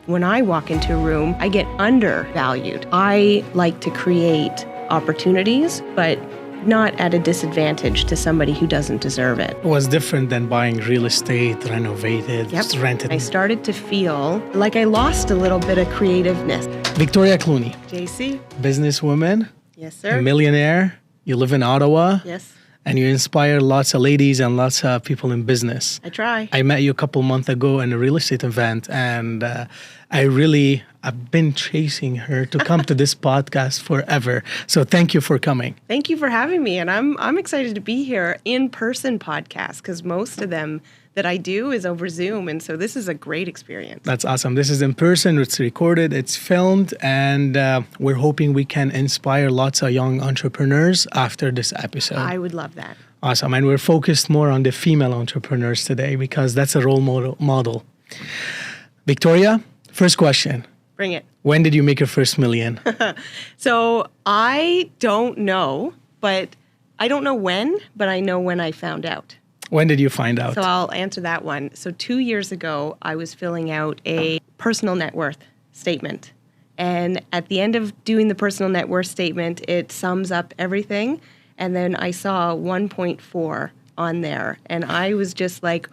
When I walk into a room, I get undervalued. I like to create opportunities, but not at a disadvantage to somebody who doesn't deserve it. It was different than buying real estate, renovated, just rented. I started to feel like I lost a little bit of creativeness. Victoria Clooney, JC? businesswoman, Yes, sir. a millionaire. You live in Ottawa. Yes, And you inspire lots of ladies and lots of people in business. I try. I met you a couple months ago in a real estate event, and I've been chasing her to come to this podcast forever. So thank you for coming. Thank you for having me. And I'm excited to be here in-person podcast because most of them that I do is over Zoom. And so this is a great experience. That's awesome. This is in person, it's recorded, it's filmed, and we're hoping we can inspire lots of young entrepreneurs after this episode. I would love that. Awesome. And we're focused more on the female entrepreneurs today because that's a role model. Victoria, first question. Bring it. When did you make your first million? So I don't know, but I don't know when, but I know when I found out. When did you find out? So I'll answer that one. So 2 years ago, I was filling out a personal net worth statement. And at the end of doing the personal net worth statement, it sums up everything. And then I saw 1.4 on there. And I was just like,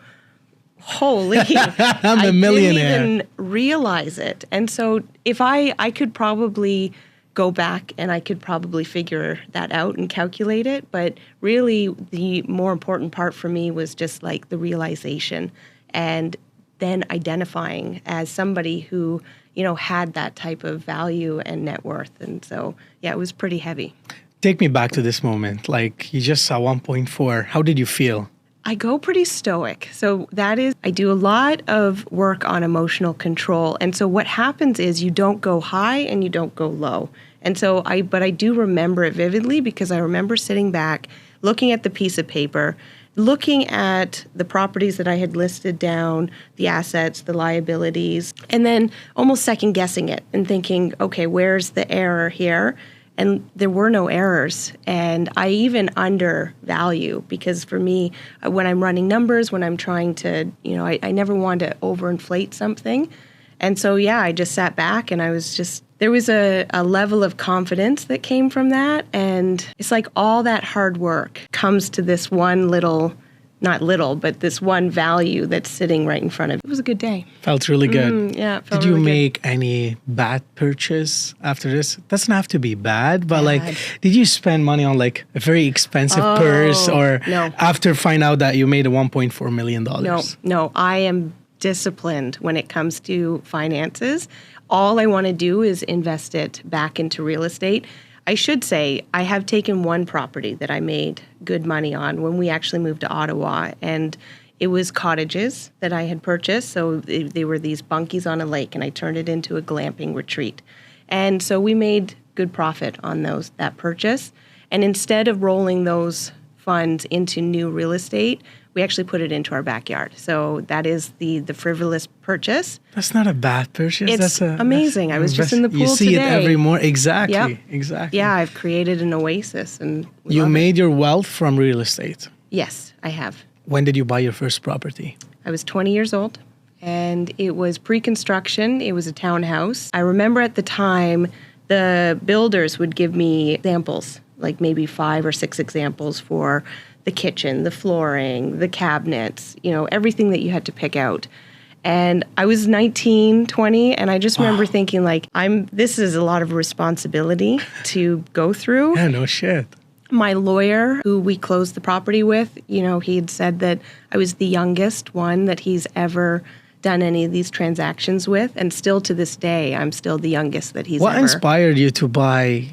holy, I'm a millionaire. I didn't even realize it. And so if I could probably go back and I could probably figure that out and calculate it. But really the more important part for me was just like the realization and then identifying as somebody who, you know, had that type of value and net worth. And so, yeah, it was pretty heavy. Take me back to this moment. Like you just saw 1.4. How did you feel? I go pretty stoic. So that is, I do a lot of work on emotional control. And so what happens is you don't go high and you don't go low. And so but I do remember it vividly because I remember sitting back, looking at the piece of paper, looking at the properties that I had listed down, the assets, the liabilities, and then almost second guessing it and thinking, okay, where's the error here? And there were no errors. And I even undervalue because for me, when I'm running numbers, when I'm trying to, you know, I never want to overinflate something. And so, yeah, I just sat back and I was just, there was a level of confidence that came from that. And it's like all that hard work comes to this one little, not little, but this one value that's sitting right in front of it. It was a good day. Felt really good. Yeah, it felt Did you really make any bad purchase after this? Doesn't have to be bad, but like, did you spend money on like a very expensive purse or no. after find out that you made a $1.4 million? No, I am disciplined when it comes to finances. All I want to do is invest it back into real estate. I should say I have taken one property that I made good money on when we actually moved to Ottawa, and it was cottages that I had purchased. So they were these bunkies on a lake, and I turned it into a glamping retreat. And so we made good profit on that purchase. And instead of rolling those funds into new real estate, we actually put it into our backyard. So that is the frivolous purchase. That's not a bad purchase. It's amazing. I was just in the pool today. You see it every morning. Exactly. Yep. Exactly. Yeah, I've created an oasis. And you made your wealth from real estate. Yes, I have. When did you buy your first property? I was 20 years old, and it was pre-construction. It was a townhouse. I remember at the time, the builders would give me examples, like maybe 5 or 6 examples for the kitchen, the flooring, the cabinets, you know, everything that you had to pick out. And I was 19, 20, and I just remember thinking like, this is a lot of responsibility to go through. Yeah, no shit. My lawyer, who we closed the property with, you know, he had said that I was the youngest one that he's ever done any of these transactions with. And still to this day, I'm still the youngest that he's ever. What inspired you to buy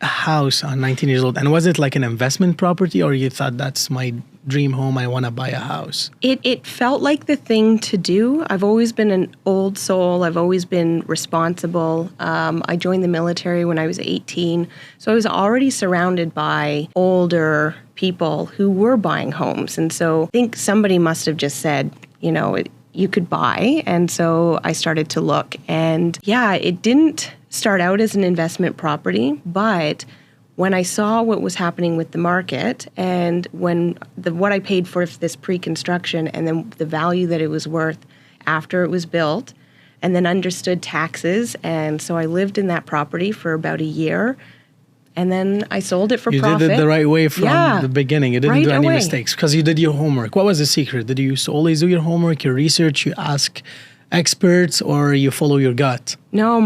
a house on 19 years old? And was it like an investment property, or you thought that's my dream home, I want to buy a house? It felt like the thing to do. I've always been an old soul. I've always been responsible. I joined the military when I was 18. So I was already surrounded by older people who were buying homes. And so I think somebody must have just said, you know, you could buy. And so I started to look. And yeah, it didn't start out as an investment property, but when I saw what was happening with the market and when what I paid for this pre-construction and then the value that it was worth after it was built, and then understood taxes. And so I lived in that property for about a year. And then I sold it for profit. You did it the right way from the beginning. You didn't do any mistakes because you did your homework. What was the secret? Did you always do your homework, your research, you ask experts, or you follow your gut? No,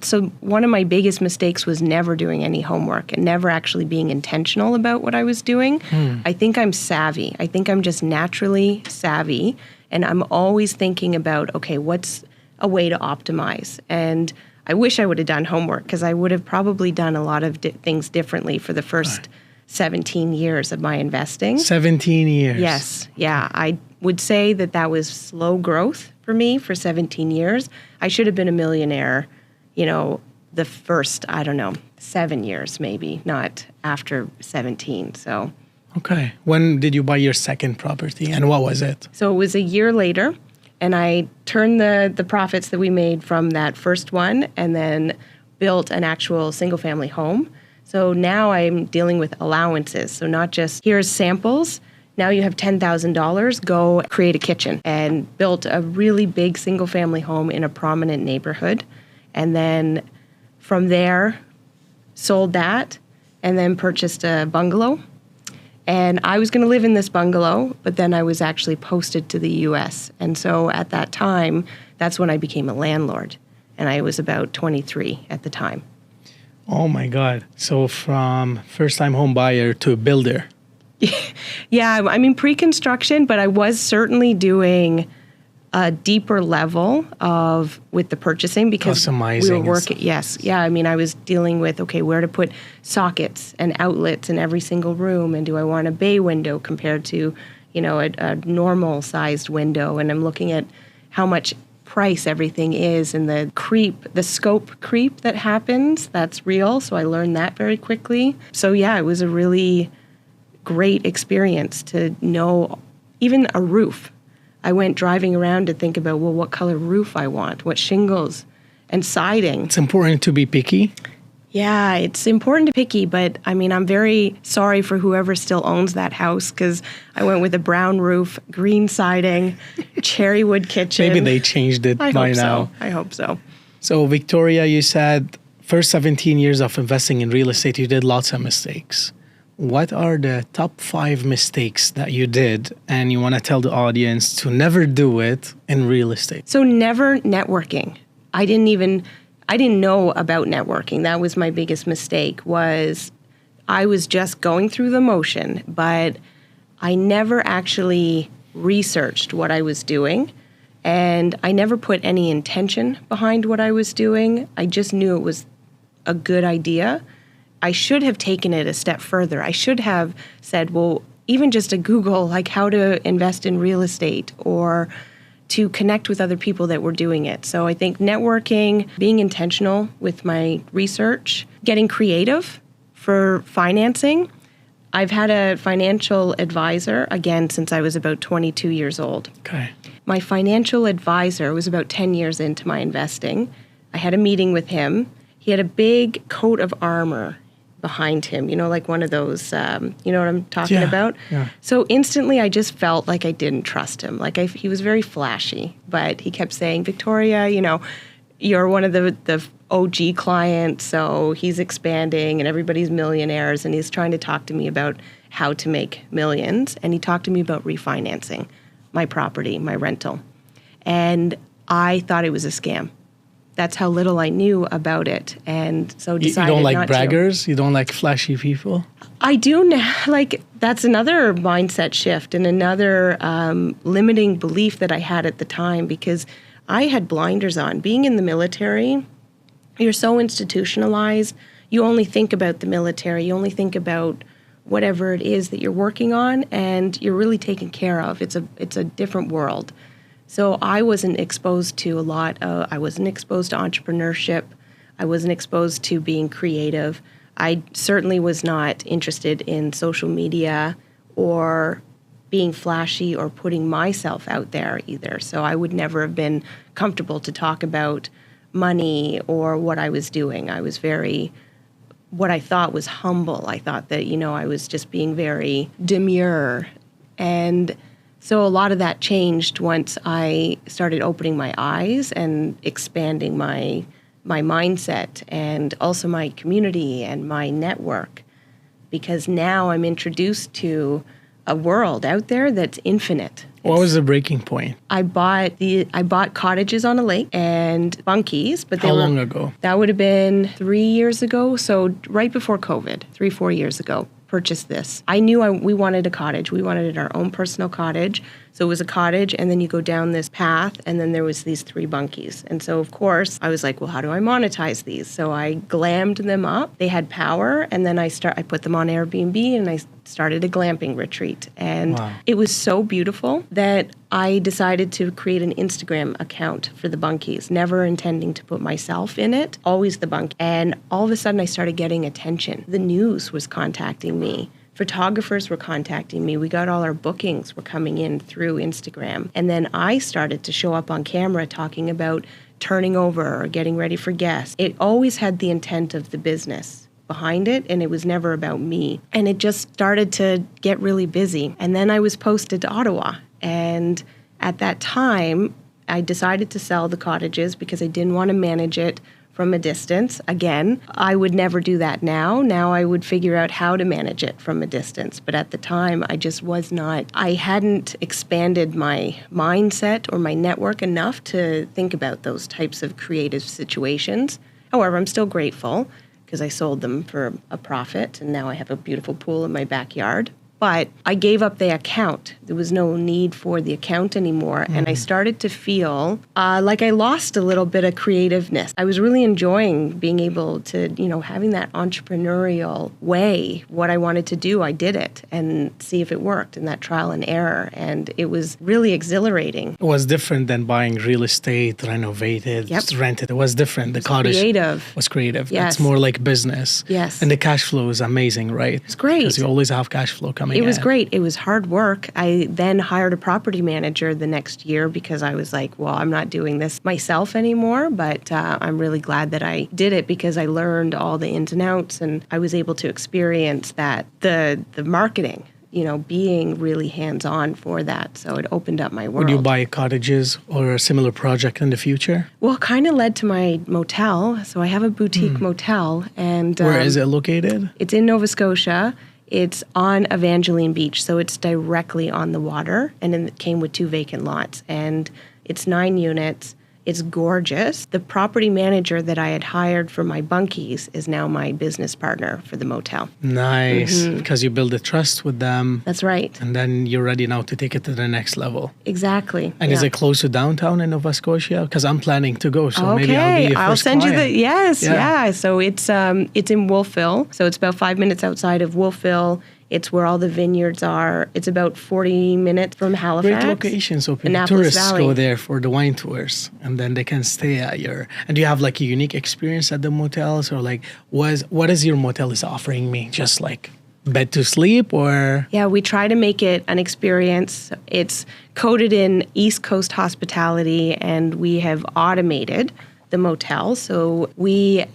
so one of my biggest mistakes was never doing any homework and never actually being intentional about what I was doing. I think I'm savvy. I think I'm just naturally savvy. And I'm always thinking about, okay, what's a way to optimize? And I wish I would have done homework because I would have probably done a lot of things differently for the first 17 years of my investing. 17 years. Yes. Yeah. I would say that was slow growth for me for 17 years. I should have been a millionaire, the first, 7 years maybe, not after 17. So. Okay. When did you buy your second property and what was it? So it was a year later. And I turned the profits that we made from that first one and then built an actual single-family home. So now I'm dealing with allowances. So not just, here's samples. Now you have $10,000, go create a kitchen. And built a really big single-family home in a prominent neighborhood. And then from there, sold that and then purchased a bungalow. And I was going to live in this bungalow, but then I was actually posted to the U.S. And so at that time, that's when I became a landlord. And I was about 23 at the time. Oh, my God. So from first-time home buyer to builder. Yeah, I mean, pre-construction, but I was certainly doing a deeper level with the purchasing because customizing we were working. Yes. Yeah. I mean, I was dealing with, okay, where to put sockets and outlets in every single room. And do I want a bay window compared to, a normal sized window? And I'm looking at how much price everything is and the scope creep that happens. That's real. So I learned that very quickly. So yeah, it was a really great experience to know even a roof. I went driving around to think about, well, what color roof I want, what shingles and siding. It's important to be picky. Yeah, it's important to be picky, but I mean, I'm very sorry for whoever still owns that house because I went with a brown roof, green siding, cherry wood kitchen. Maybe they changed it by now. I hope so. So, Victoria, you said first 17 years of investing in real estate, you did lots of mistakes. What are the top 5 mistakes that you did and you want to tell the audience to never do it in real estate? So never networking. I didn't know about networking. That was my biggest mistake I was just going through the motion, but I never actually researched what I was doing and I never put any intention behind what I was doing. I just knew it was a good idea. I should have taken it a step further. I should have said, well, even just a Google, like how to invest in real estate or to connect with other people that were doing it. So I think networking, being intentional with my research, getting creative for financing. I've had a financial advisor, again, since I was about 22 years old. Okay. My financial advisor was about 10 years into my investing. I had a meeting with him. He had a big coat of armor behind him, like one of those, you know what I'm talking about? Yeah. So instantly I just felt like I didn't trust him. He was very flashy, but he kept saying, Victoria, you're one of the OG clients, so he's expanding and everybody's millionaires and he's trying to talk to me about how to make millions. And he talked to me about refinancing my property, my rental. And I thought it was a scam. That's how little I knew about it, and so decided you don't like not braggers? You don't like flashy people? I do now. That's another mindset shift and another limiting belief that I had at the time because I had blinders on. Being in the military, you're so institutionalized. You only think about the military. You only think about whatever it is that you're working on, and you're really taken care of. It's a different world. So I wasn't exposed to I wasn't exposed to entrepreneurship. I wasn't exposed to being creative. I certainly was not interested in social media or being flashy or putting myself out there either. So I would never have been comfortable to talk about money or what I was doing. I was what I thought was humble. I thought that, I was just being very demure. And So a lot of that changed once I started opening my eyes and expanding my mindset and also my community and my network, because now I'm introduced to a world out there that's infinite. What was the breaking point? I bought cottages on a lake and bunkies, but How long ago? That would have been 3 years ago. So right before COVID, 4 years ago, purchased this. I knew we wanted a cottage. We wanted our own personal cottage. So it was a cottage, and then you go down this path, and then there was these 3 bunkies. And so, of course, I was like, well, how do I monetize these? So I glammed them up. They had power, and then I put them on Airbnb, and I started a glamping retreat. And It was so beautiful that I decided to create an Instagram account for the bunkies, never intending to put myself in it, always the bunk. And all of a sudden, I started getting attention. The news was contacting me. Photographers were contacting me. We got all our bookings were coming in through Instagram. And then I started to show up on camera talking about turning over or getting ready for guests. It always had the intent of the business behind it, and it was never about me. And it just started to get really busy. And then I was posted to Ottawa. And at that time, I decided to sell the cottages because I didn't want to manage it from a distance. Again, I would never do that now. Now I would figure out how to manage it from a distance. But at the time, I hadn't expanded my mindset or my network enough to think about those types of creative situations. However, I'm still grateful because I sold them for a profit, and now I have a beautiful pool in my backyard. But I gave up the account. There was no need for the account anymore. And I started to feel like I lost a little bit of creativeness. I was really enjoying being able to, having that entrepreneurial way. What I wanted to do, I did it and see if it worked, and that trial and error. And it was really exhilarating. It was different than buying real estate, renovated, just rented. It was different. The cottage was creative. Yes. It's more like business. Yes. And the cash flow is amazing, right? It's great. Because you always have cash flow coming. It was great. It was hard work. I then hired a property manager the next year because I was like, well, I'm not doing this myself anymore, but I'm really glad that I did it because I learned all the ins and outs, and I was able to experience that, the marketing, being really hands-on for that. So it opened up my world. Would you buy cottages or a similar project in the future? Well, it kind of led to my motel. So I have a boutique motel. And where is it located? It's in Nova Scotia. It's on Evangeline Beach, so it's directly on the water, and it came with 2 vacant lots, and it's 9 units. It's gorgeous. The property manager that I had hired for my bunkies is now my business partner for the motel. Nice, because you build a trust with them. That's right. And then you're ready now to take it to the next level. Exactly. And is it close to downtown in Nova Scotia? Because I'm planning to go, so maybe I'll be your first send client. you the, yes, yeah. So it's in Wolfville, so it's about 5 minutes outside of Wolfville. It's where all the vineyards are. It's about 40 minutes from Halifax. Great location, so people, tourists go there for the wine tours, and then they can stay at your. And do you have like a unique experience at the motels, or like what is your motel is offering me? Just like bed to sleep, or? Yeah, we try to make it an experience. It's coded in East Coast hospitality, and we have automated the motel. So we're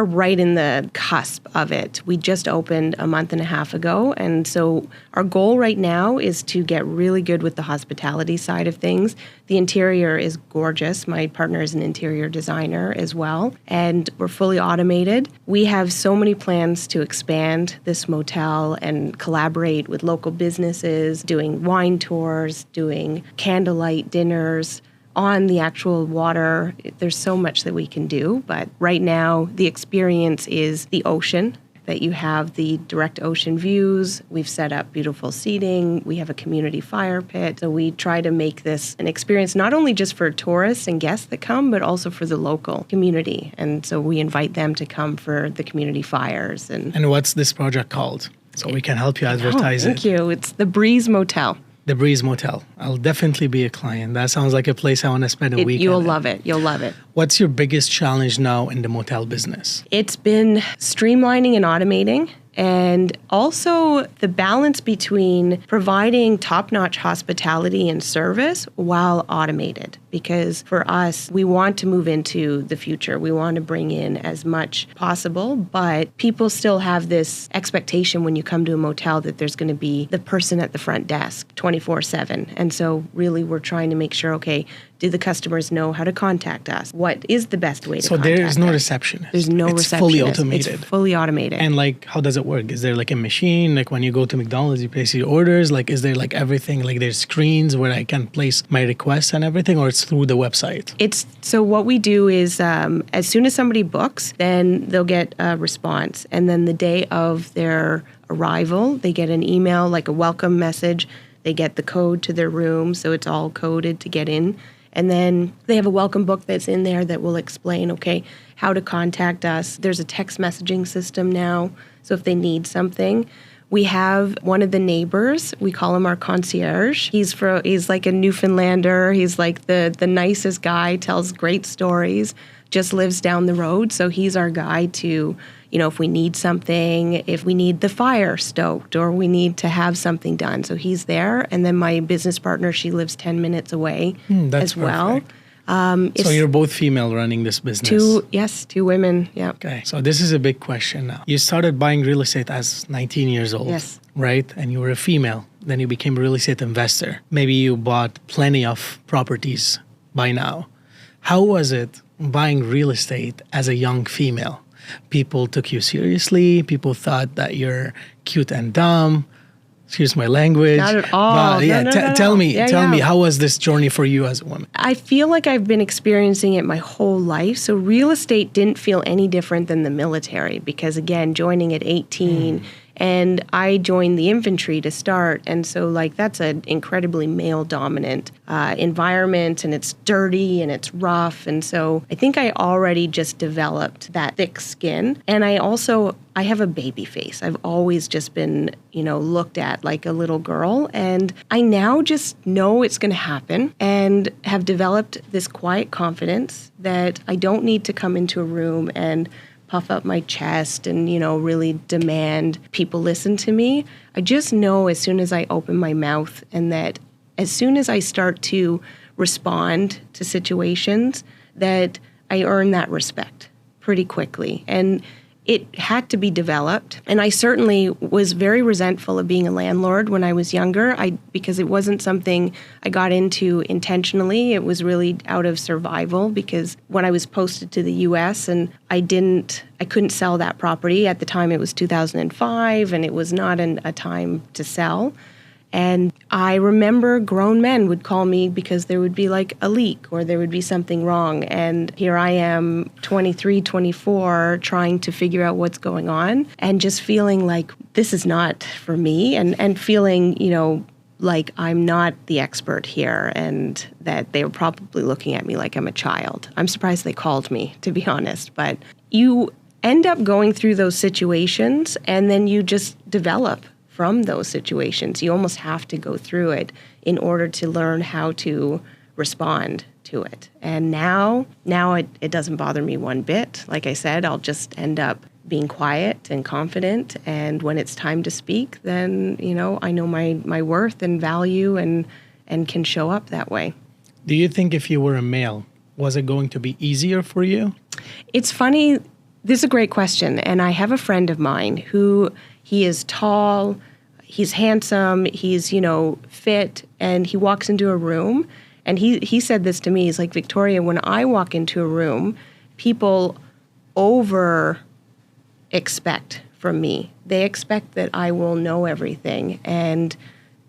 right in the cusp of it. We just opened a month and a half ago. And so our goal right now is to get really good with the hospitality side of things. The interior is gorgeous. My partner is an interior designer as well. And we're fully automated. We have so many plans to expand this motel and collaborate with local businesses, doing wine tours, doing candlelight dinners, on the actual water. There's so much that we can do, but right now the experience is the ocean, that you have the direct ocean views. We've set up beautiful seating. We have a community fire pit. So we try to make this an experience not only just for tourists and guests that come, but also for the local community. And so we invite them to come for the community fires. And what's this project called? So we can help you advertise it. Thank you. It's the Breeze Motel. The Breeze Motel. I'll definitely be a client. That sounds like a place I want to spend a weekend. You'll love it. You'll love it. What's your biggest challenge now in the motel business? It's been streamlining and automating. And also the balance between providing top-notch hospitality and service while automated. Because for us, we want to move into the future. We want to bring in as much possible, but people still have this expectation when you come to a motel that there's going to be the person at the front desk 24/7. And so really we're trying to make sure, okay, do the customers know how to contact us? What is the best way to contact us? So there is no receptionist. There's no it's receptionist. Fully automated. It's fully automated. And like, how does it work? Is there like a machine? Like when you go to McDonald's, you place your orders? Like, is there like everything? Like there's screens where I can place my requests and everything, or it's through the website? So what we do is as soon as somebody books, then they'll get a response. And then the day of their arrival, they get an email, like a welcome message. They get the code to their room, so it's all coded to get in. And then they have a welcome book that's in there that will explain, okay, how to contact us. There's a text messaging system now, so if they need something. We have one of the neighbors, we call him our concierge. He's like a Newfoundlander. He's like the nicest guy, tells great stories, just lives down the road. So he's our guy to, if we need something, if we need the fire stoked or we need to have something done. So he's there. And then my business partner, she lives 10 minutes away as well. So you're both female running this business? Two women, yeah. Okay, so this is a big question now. You started buying real estate as 19 years old, yes, right? And you were a female. Then you became a real estate investor. Maybe you bought plenty of properties by now. How was it buying real estate as a young female? People took you seriously. People thought that you're cute and dumb. Excuse my language. Not at all. But yeah, no. Tell me, how was this journey for you as a woman? I feel like I've been experiencing it my whole life. So real estate didn't feel any different than the military because, again, joining at 18, and I joined the infantry to start. And so, that's an incredibly male-dominant environment, and it's dirty and it's rough. And so I think I already just developed that thick skin. And I have a baby face. I've always just been, looked at like a little girl. And I now just know it's going to happen and have developed this quiet confidence that I don't need to come into a room and puff up my chest and, really demand people listen to me. I just know as soon as I open my mouth and that as soon as I start to respond to situations that I earn that respect pretty quickly. And it had to be developed. And I certainly was very resentful of being a landlord when I was younger because it wasn't something I got into intentionally. It was really out of survival because when I was posted to the US and I couldn't sell that property. At the time it was 2005 and it was not a time to sell. And I remember grown men would call me because there would be like a leak or there would be something wrong. And here I am, 23, 24, trying to figure out what's going on and just feeling like this is not for me and feeling, like I'm not the expert here and that they were probably looking at me like I'm a child. I'm surprised they called me, to be honest. But you end up going through those situations and then you just develop from those situations. You almost have to go through it in order to learn how to respond to it. And now it doesn't bother me one bit. Like I said, I'll just end up being quiet and confident. And when it's time to speak, then, I know my worth and value and can show up that way. Do you think if you were a male, was it going to be easier for you? It's funny. This is a great question. And I have a friend of mine who he is tall, he's handsome, he's, fit, and he walks into a room. And he said this to me. He's like, Victoria, when I walk into a room, people over expect from me. They expect that I will know everything. And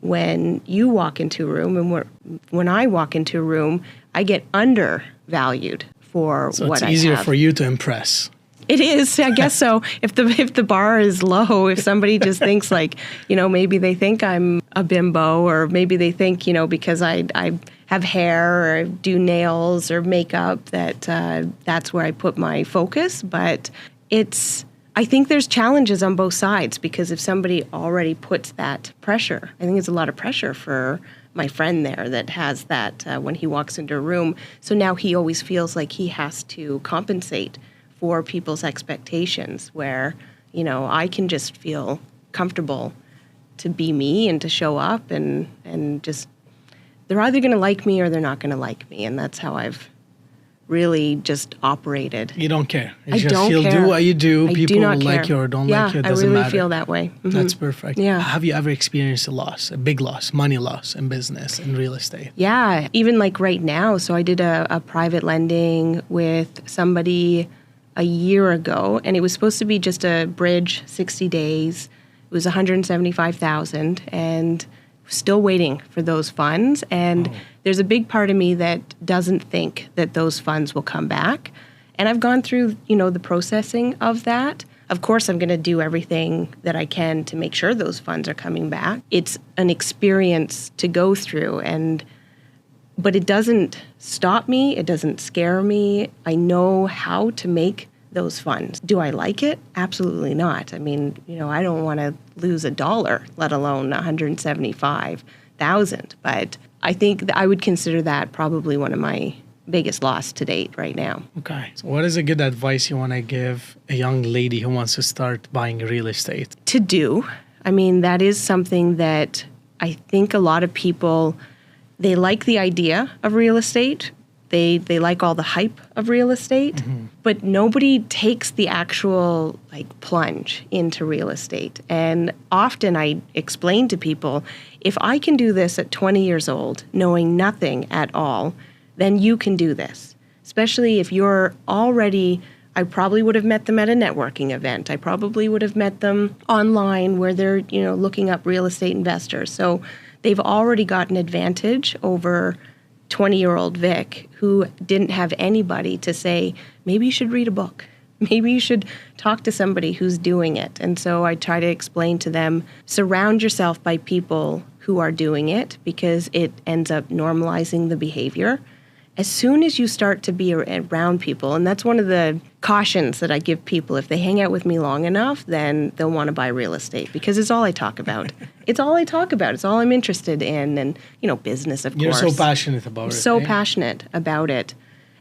when you walk into a room and when I walk into a room, I get undervalued for what I have. So it's easier for you to impress. It is, I guess so. If the bar is low, if somebody just thinks like, maybe they think I'm a bimbo, or maybe they think, because I have hair or do nails or makeup, that's where I put my focus. But I think there's challenges on both sides because if somebody already puts that pressure, I think it's a lot of pressure for my friend there that has that when he walks into a room. So now he always feels like he has to compensate for people's expectations where, I can just feel comfortable to be me and to show up and just, they're either going to like me or they're not going to like me. And that's how I've really just operated. You don't care. I don't You'll care. do what you do. I People do not like care. you or don't like you. It doesn't I really matter. feel that way. Mhm. That's perfect. Yeah. Have you ever experienced a big loss, money loss in business, in real estate? Yeah, even like right now. So I did a private lending with somebody a year ago, and it was supposed to be just a bridge, 60 days. It was 175,000, and still waiting for those funds. And there's a big part of me that doesn't think that those funds will come back. And I've gone through, the processing of that. Of course, I'm going to do everything that I can to make sure those funds are coming back. It's an experience to go through, but it doesn't stop me. It doesn't scare me. I know how to make those funds. Do I like it? Absolutely not. I mean, I don't want to lose $1, let alone 175,000. But I think I would consider that probably one of my biggest loss to date right now. Okay. So what is a good advice you want to give a young lady who wants to start buying real estate? To do. I mean, that is something that I think a lot of people, they like the idea of real estate. They like all the hype of real estate, but nobody takes the actual plunge into real estate. And often I explain to people, if I can do this at 20 years old, knowing nothing at all, then you can do this. Especially if you're already, I probably would have met them at a networking event. I probably would have met them online where they're, looking up real estate investors. So they've already got an advantage over 20-year-old Vic who didn't have anybody to say, maybe you should read a book. Maybe you should talk to somebody who's doing it. And so I try to explain to them, surround yourself by people who are doing it because it ends up normalizing the behavior. As soon as you start to be around people, and that's one of the cautions that I give people, if they hang out with me long enough, then they'll want to buy real estate because it's all I talk about. It's all I talk about. It's all I'm interested in. And, business, of course. You're so passionate about it. So passionate about it.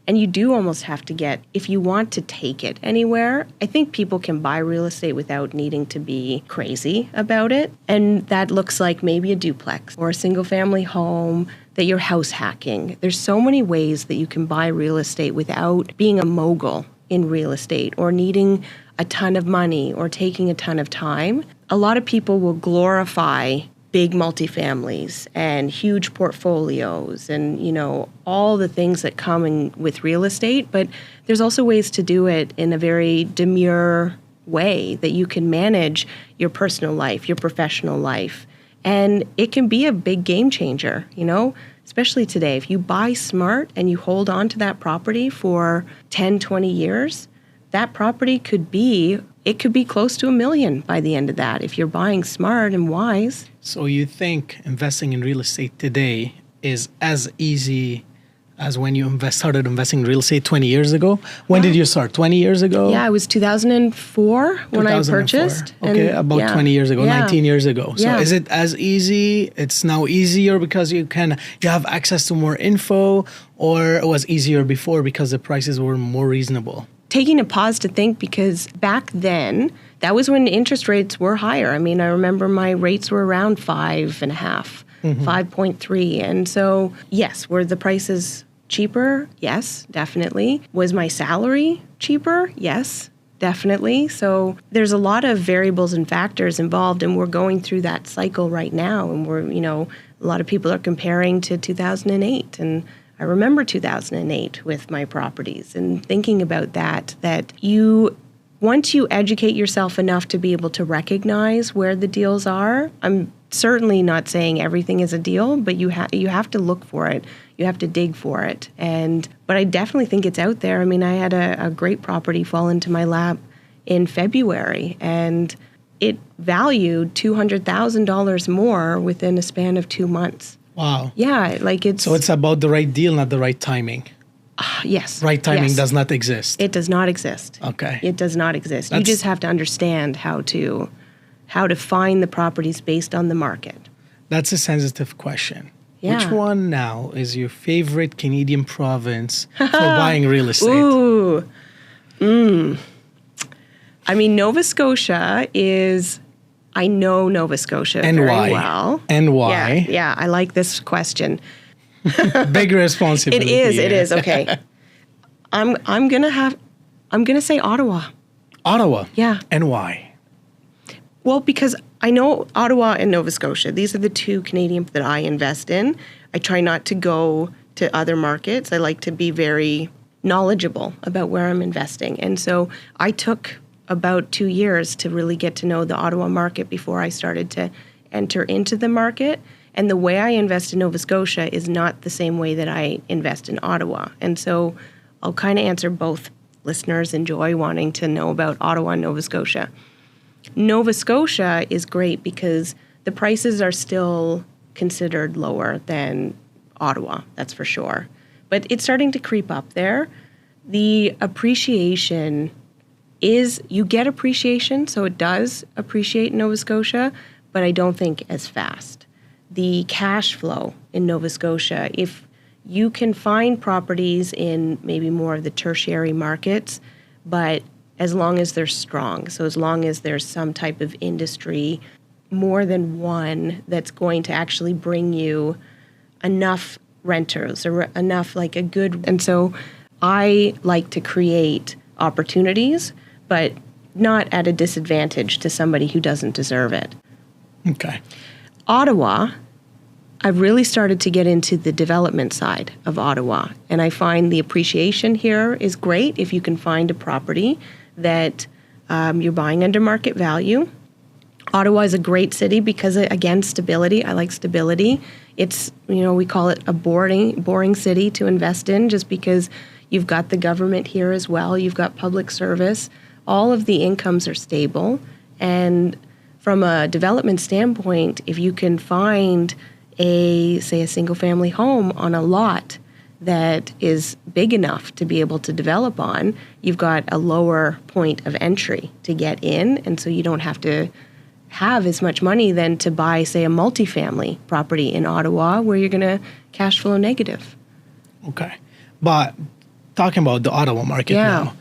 And you do almost have to get, if you want to take it anywhere, I think people can buy real estate without needing to be crazy about it. And that looks like maybe a duplex or a single family home that you're house hacking. There's so many ways that you can buy real estate without being a mogul in real estate or needing a ton of money or taking a ton of time. A lot of people will glorify big multifamilies and huge portfolios and, all the things that come in with real estate. But there's also ways to do it in a very demure way that you can manage your personal life, your professional life. And it can be a big game changer, especially today. If you buy smart and you hold on to that property for 10, 20 years, that property could be close to $1 million by the end of that if you're buying smart and wise. So you think investing in real estate today is as easy as when you started investing in real estate 20 years ago? When did you start? 20 years ago? Yeah, it was 2004 when I purchased. Okay, about 20 years ago, 19 years ago. So Yeah. is it as easy? It's now easier because you have access to more info, or it was easier before because the prices were more reasonable? Taking a pause to think, because back then, that was when interest rates were higher. I mean, I remember my rates were around 5.5, 5.3. And so, yes, were the prices cheaper? Yes, definitely. Was my salary cheaper? Yes, definitely. So there's a lot of variables and factors involved, and we're going through that cycle right now. And a lot of people are comparing to 2008. And I remember 2008 with my properties and thinking about that once you educate yourself enough to be able to recognize where the deals are, I'm certainly not saying everything is a deal, but you have to look for it. You have to dig for it. But I definitely think it's out there. I mean, I had a great property fall into my lap in February, and it valued $200,000 more within a span of 2 months. Wow. Yeah, So it's about the right deal, not the right timing. Yes. Right timing yes. does not exist. It does not exist. Okay. It does not exist. You just have to understand how to find the properties based on the market. That's a sensitive question. Yeah. Which one now is your favorite Canadian province for buying real estate? Ooh. I mean, Nova Scotia is, I know Nova Scotia And very why? well. And why? Yeah, I like this question. Big responsibility. It is. Okay. I'm gonna say Ottawa. Ottawa. Yeah. And why? Well, because I know Ottawa and Nova Scotia. These are the two Canadians that I invest in. I try not to go to other markets. I like to be very knowledgeable about where I'm investing. And so I took about 2 years to really get to know the Ottawa market before I started to enter into the market. And the way I invest in Nova Scotia is not the same way that I invest in Ottawa. And so I'll kind of answer both listeners enjoy wanting to know about Ottawa and Nova Scotia. Nova Scotia is great because the prices are still considered lower than Ottawa, that's for sure. But it's starting to creep up there. The appreciation is, you get appreciation, so it does appreciate in Nova Scotia, but I don't think as fast. The cash flow in Nova Scotia, if you can find properties in maybe more of the tertiary markets, but as long as they're strong, so as long as there's some type of industry, more than one that's going to actually bring you enough renters or enough like a good. And so I like to create opportunities, but not at a disadvantage to somebody who doesn't deserve it. Okay. Ottawa, I've really started to get into the development side of Ottawa, and I find the appreciation here is great if you can find a property that you're buying under market value. Ottawa is a great city because, again, stability. I like stability. It's, we call it a boring city to invest in just because you've got the government here as well. You've got public service. All of the incomes are stable. And from a development standpoint, if you can find a single family home on a lot that is big enough to be able to develop on, you've got a lower point of entry to get in. And so you don't have to have as much money then to buy, say, a multifamily property in Ottawa where you're going to cash flow negative. Okay. But talking about the Ottawa market now,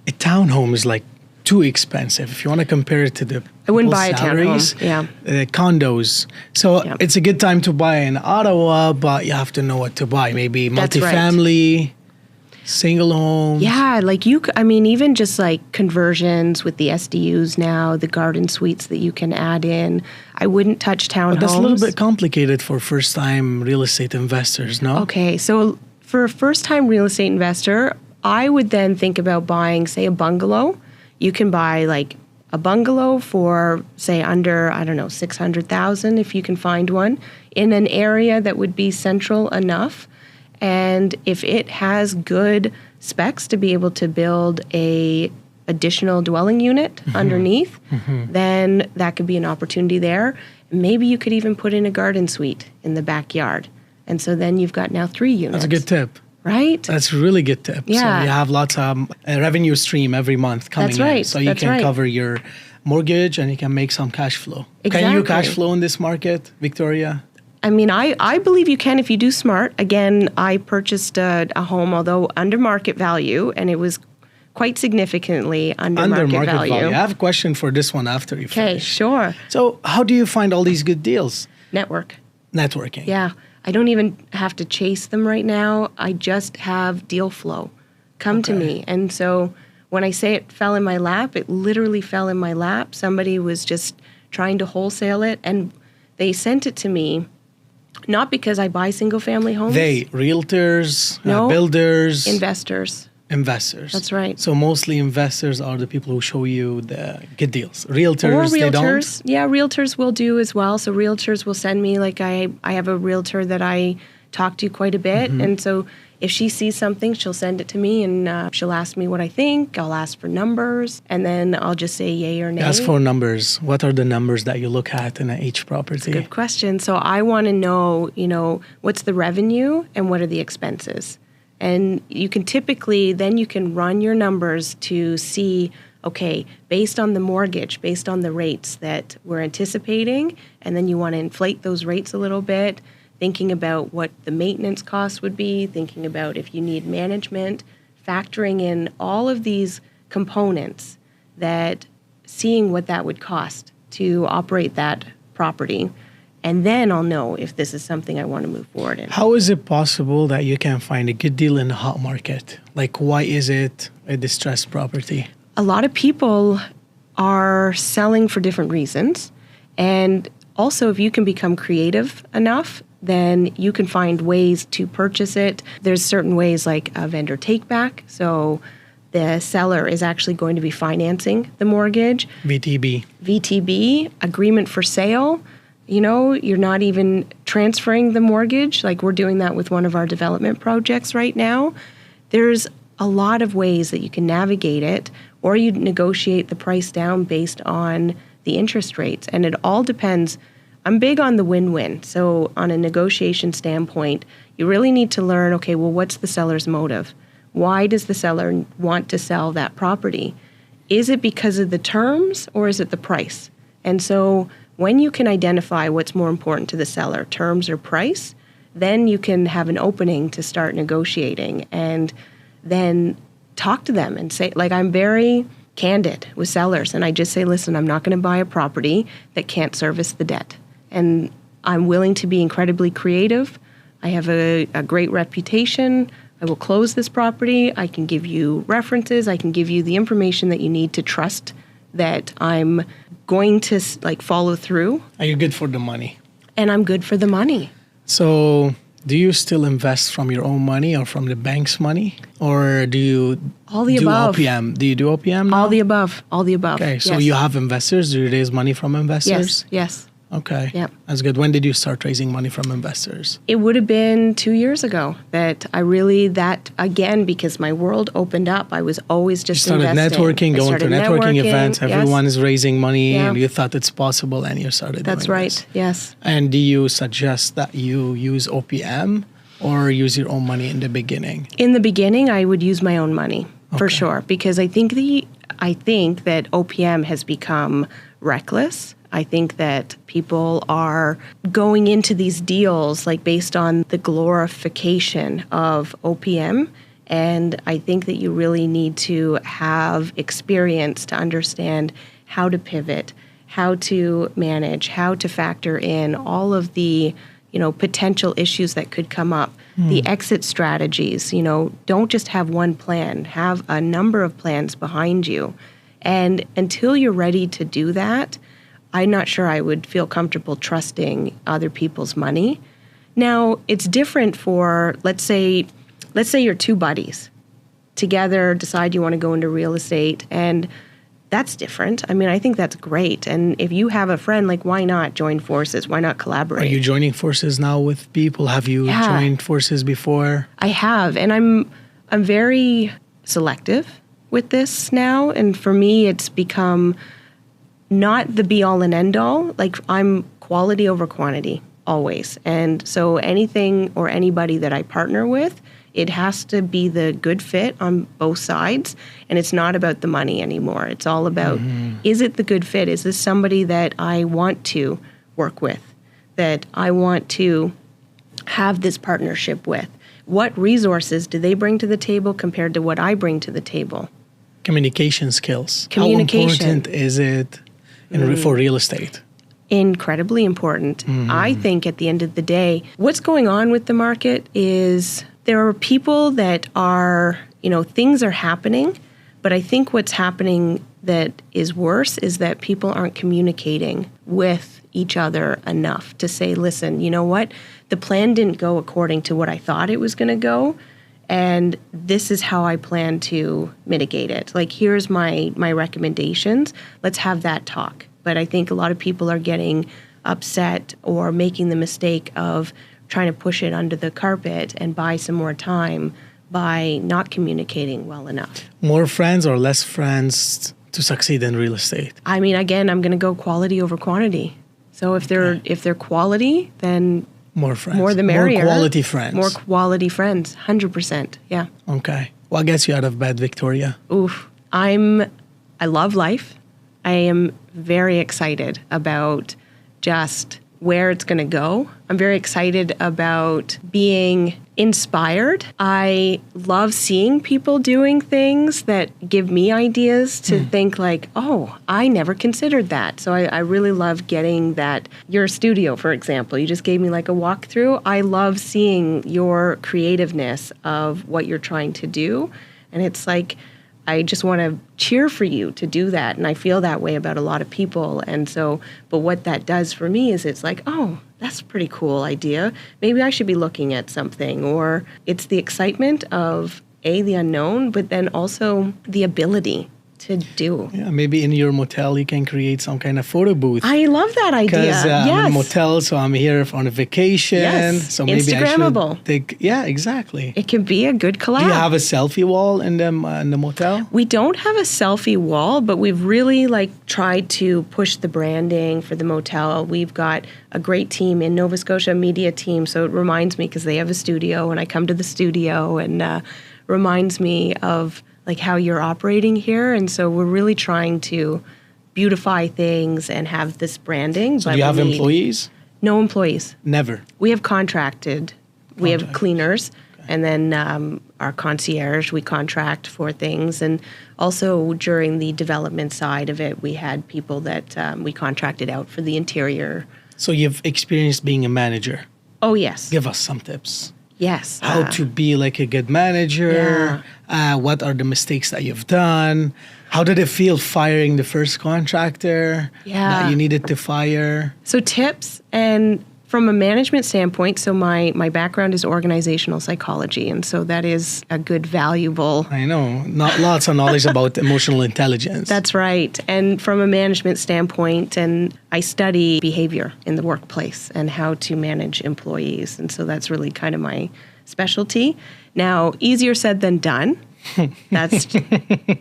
a townhome is like too expensive. If you want to compare it to the I wouldn't buy a salaries, townhome. Yeah. Condos. So it's a good time to buy in Ottawa, but you have to know what to buy. Maybe multifamily, single homes. Yeah, even just like conversions with the SDUs now, the garden suites that you can add in. I wouldn't touch townhomes. But that's a little bit complicated for first-time real estate investors, no? Okay, so for a first-time real estate investor, I would then think about buying, say, a bungalow. You can buy like a bungalow for, say, under, $600,000 if you can find one in an area that would be central enough. And if it has good specs to be able to build a additional dwelling unit underneath, then that could be an opportunity there. Maybe you could even put in a garden suite in the backyard. And so then you've got now 3 units. That's a good tip. Right? That's a really good tip. Yeah. So you have lots of revenue stream every month coming That's right. in. So you can cover your mortgage and you can make some cash flow. Exactly. Can you cash flow in this market, Victoria? I mean, I believe you can if you do smart. Again, I purchased a home, although under market value, and it was quite significantly under market value. I have a question for this one after you finish. Okay, sure. So how do you find all these good deals? Networking. Yeah. I don't even have to chase them right now. I just have deal flow come to me. And so when I say it fell in my lap, it literally fell in my lap. Somebody was just trying to wholesale it, and they sent it to me, not because I buy single family homes. Realtors, No, builders, investors. That's right. So mostly investors are the people who show you the good deals. Realtors, they don't? Yeah, realtors will do as well. So realtors will send me, like I have a realtor that I talk to quite a bit. And so if she sees something, she'll send it to me and she'll ask me what I think. I'll ask for numbers and then I'll just say yay or nay. Ask for numbers. What are the numbers that you look at in each property? Good question. So I want to know, what's the revenue and what are the expenses? And you can typically, then you can run your numbers to see, okay, based on the mortgage, based on the rates that we're anticipating, and then you want to inflate those rates a little bit, thinking about what the maintenance costs would be, thinking about if you need management, factoring in all of these components that seeing what that would cost to operate that property, and then I'll know if this is something I want to move forward in. How is it possible that you can find a good deal in the hot market? Like, why is it a distressed property? A lot of people are selling for different reasons. And also, if you can become creative enough, then you can find ways to purchase it. There's certain ways like a vendor take back. So the seller is actually going to be financing the mortgage. VTB, agreement for sale. You know, you're not even transferring the mortgage. Like we're doing that with one of our development projects right now. There's a lot of ways that you can navigate it, or you negotiate the price down based on the interest rates. And it all depends. I'm big on the win-win. So on a negotiation standpoint, you really need to learn, okay, well, what's the seller's motive? Why does the seller want to sell that property? Is it because of the terms or is it the price? And so when you can identify what's more important to the seller, terms or price, then you can have an opening to start negotiating and then talk to them and say, like, I'm very candid with sellers and I just say, listen, I'm not going to buy a property that can't service the debt. And I'm willing to be incredibly creative. I have a great reputation. I will close this property. I can give you references. I can give you the information that you need to trust that I'm going to follow through. Are you good for the money? And I'm good for the money. So do you still invest from your own money or from the bank's money? Or do you all the above. OPM? Do you do OPM now? All the above. All the above. Okay, so yes. you have investors? Do you raise money from investors? Yes. Okay. Yep. That's good. When did you start raising money from investors? It would have been 2 years ago that I really, again, because my world opened up, I was always just you started investing. Networking, going to networking events. Yes. Everyone is raising money and you thought it's possible and you started That's doing right. this. Yes. And do you suggest that you use OPM or use your own money in the beginning? In the beginning, I would use my own money for sure, because I think that OPM has become reckless. I think that people are going into these deals like based on the glorification of OPM. And I think that you really need to have experience to understand how to pivot, how to manage, how to factor in all of the potential issues that could come up, the exit strategies. Don't just have one plan, have a number of plans behind you. And until you're ready to do that, I'm not sure I would feel comfortable trusting other people's money. Now, it's different for, let's say you're two buddies together, decide you want to go into real estate, and that's different. I mean, I think that's great. And if you have a friend, like, why not join forces? Why not collaborate? Are you joining forces now with people? Have you joined forces before? I have, and I'm very selective with this now. And for me, it's become not the be all and end all. Like, I'm quality over quantity always. And so anything or anybody that I partner with, it has to be the good fit on both sides. And it's not about the money anymore. It's all about, is it the good fit? Is this somebody that I want to work with, that I want to have this partnership with? What resources do they bring to the table compared to what I bring to the table? Communication skills. Communication. How important is it for real estate? Incredibly important. I think at the end of the day, what's going on with the market is there are people that are, things are happening, but I think what's happening that is worse is that people aren't communicating with each other enough to say, listen, you know what? The plan didn't go according to what I thought it was going to go. And this is how I plan to mitigate it. Like, here's my recommendations. Let's have that talk. But I think a lot of people are getting upset or making the mistake of trying to push it under the carpet and buy some more time by not communicating well enough. More friends or less friends to succeed in real estate? I mean, again, I'm going to go quality over quantity. So if they're quality, then more friends. More the merrier. More quality friends. More quality friends, 100%. Yeah. Okay. What gets you out of bed, Victoria? Oof. I love life. I am very excited about just where it's going to go. I'm very excited about being Inspired. I love seeing people doing things that give me ideas to think like, oh, I never considered that. So I really love getting that. Your studio, for example, you just gave me like a walkthrough. I love seeing your creativeness of what you're trying to do. And it's like, I just want to cheer for you to do that. And I feel that way about a lot of people. And so, but what that does for me is it's like, oh, that's a pretty cool idea. Maybe I should be looking at something. Or it's the excitement of the unknown, but then also the ability to do. Yeah, maybe in your motel you can create some kind of photo booth. I love that idea. Because I'm in a motel, so I'm here on a vacation. Yes. So maybe Instagrammable. I should take. Yeah, exactly. It can be a good collab. Do you have a selfie wall in the motel? We don't have a selfie wall, but we've really tried to push the branding for the motel. We've got a great team in Nova Scotia, media team. So it reminds me because they have a studio, and I come to the studio and reminds me of how you're operating here. And so we're really trying to beautify things and have this branding. So do you have employees? No employees. Never. We have contracted. We have cleaners. Okay. And then our concierge, we contract for things. And also during the development side of it, we had people that we contracted out for the interior. So you've experienced being a manager. Oh, yes. Give us some tips. Yes. How to be like a good manager. Yeah. What are the mistakes that you've done? How did it feel firing the first contractor that you needed to fire? So tips, and from a management standpoint, so my background is organizational psychology, and so that is a good, valuable... I know, not lots of knowledge about emotional intelligence. That's right. And from a management standpoint, and I study behavior in the workplace and how to manage employees, and so that's really kind of my specialty. Now, easier said than done. That's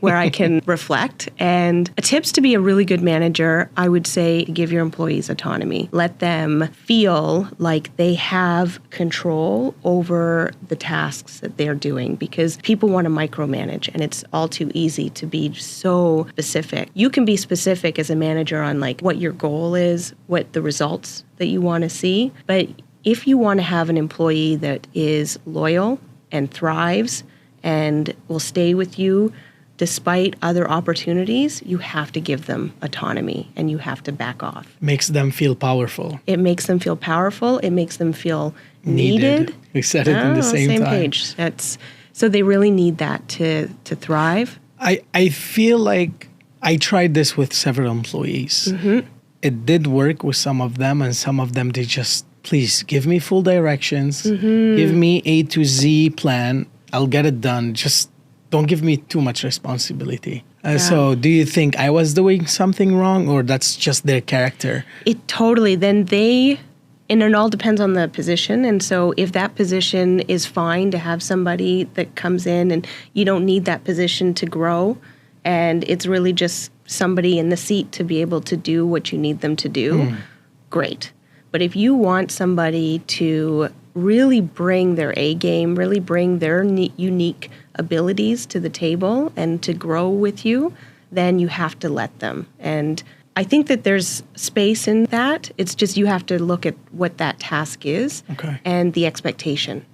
where I can reflect. And tips to be a really good manager, I would say give your employees autonomy. Let them feel like they have control over the tasks that they're doing, because people want to micromanage and it's all too easy to be so specific. You can be specific as a manager on what your goal is, what the results that you want to see. But if you want to have an employee that is loyal and thrives and will stay with you despite other opportunities, you have to give them autonomy and you have to back off. Makes them feel powerful. It makes them feel powerful. It makes them feel needed. We said it in the same time. Page. So they really need that to thrive. I feel like I tried this with several employees. Mm-hmm. It did work with some of them, and some of them, they just, please give me full directions, give me A to Z plan. I'll get it done. Just don't give me too much responsibility. So do you think I was doing something wrong, or that's just their character? It totally. Then and it all depends on the position. And so if that position is fine to have somebody that comes in and you don't need that position to grow, and it's really just somebody in the seat to be able to do what you need them to do, great. But if you want somebody to really bring their A game, really bring their unique abilities to the table and to grow with you, then you have to let them. And I think that there's space in that. It's just you have to look at what that task is and the expectation.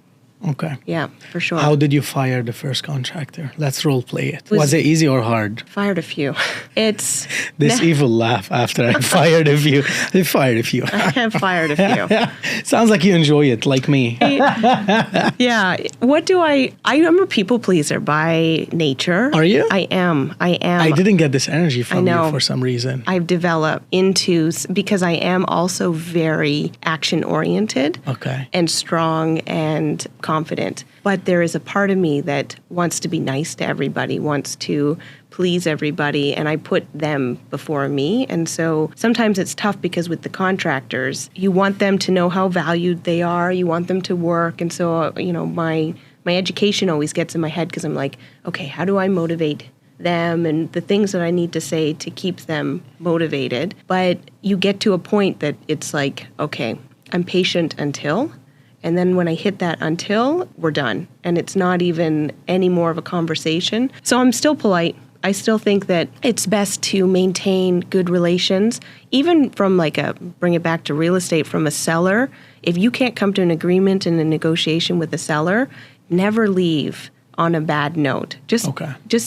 Okay. Yeah, for sure. How did you fire the first contractor? Let's role play it. Was it easy or hard? Fired a few. It's... This evil laugh after I fired a few. I fired a few. I have fired a few. Sounds like you enjoy it, like me. Yeah. I'm a people pleaser by nature. Are you? I am. I didn't get this energy from you for some reason. I've developed because I am also very action-oriented and strong and confident. But there is a part of me that wants to be nice to everybody, wants to please everybody, and I put them before me. And so sometimes it's tough because with the contractors, you want them to know how valued they are, you want them to work. And so, my education always gets in my head because I'm like, okay, how do I motivate them and the things that I need to say to keep them motivated? But you get to a point that it's like, okay, I'm patient until... And then when I hit that until, we're done. And it's not even any more of a conversation. So I'm still polite. I still think that it's best to maintain good relations. Even from bring it back to real estate, from a seller, if you can't come to an agreement and a negotiation with the seller, never leave on a bad note. Just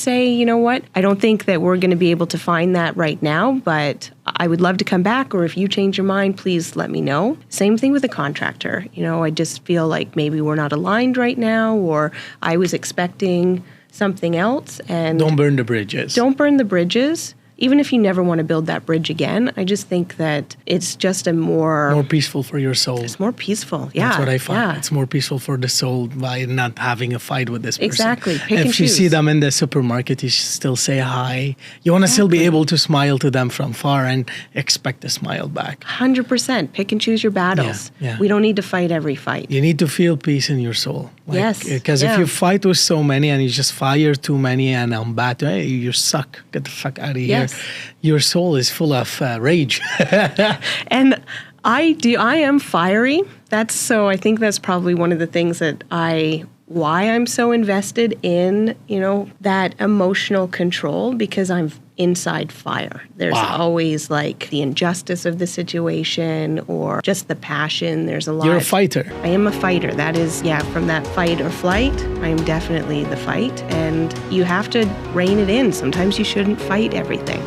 say, you know what, I don't think that we're going to be able to find that right now, but I would love to come back, or if you change your mind, please let me know. Same thing with a contractor. You know, I just feel like maybe we're not aligned right now, or I was expecting something else. And don't burn the bridges. Don't burn the bridges. Even if you never want to build that bridge again, I just think that it's just a more peaceful for your soul. It's more peaceful. Yeah. That's what I find. Yeah. It's more peaceful for the soul by not having a fight with this person. Exactly. Pick and if you choose. see them in the supermarket, you should still say hi. You want to still be able to smile to them from far and expect a smile back. 100%. Pick and choose your battles. Yeah. We don't need to fight every fight. You need to feel peace in your soul. Yes. Because if you fight with so many and you just fire too many and I'm bad, hey, you suck. Get the fuck out of here. Your soul is full of rage. And I am fiery. I think that's probably one of the things that why I'm so invested in, you know, that emotional control, because I'm inside fire. There's always like the injustice of the situation or just the passion. There's a lot. You're a fighter. I am a fighter. That is, from that fight or flight, I am definitely the fight. And you have to rein it in. Sometimes you shouldn't fight everything.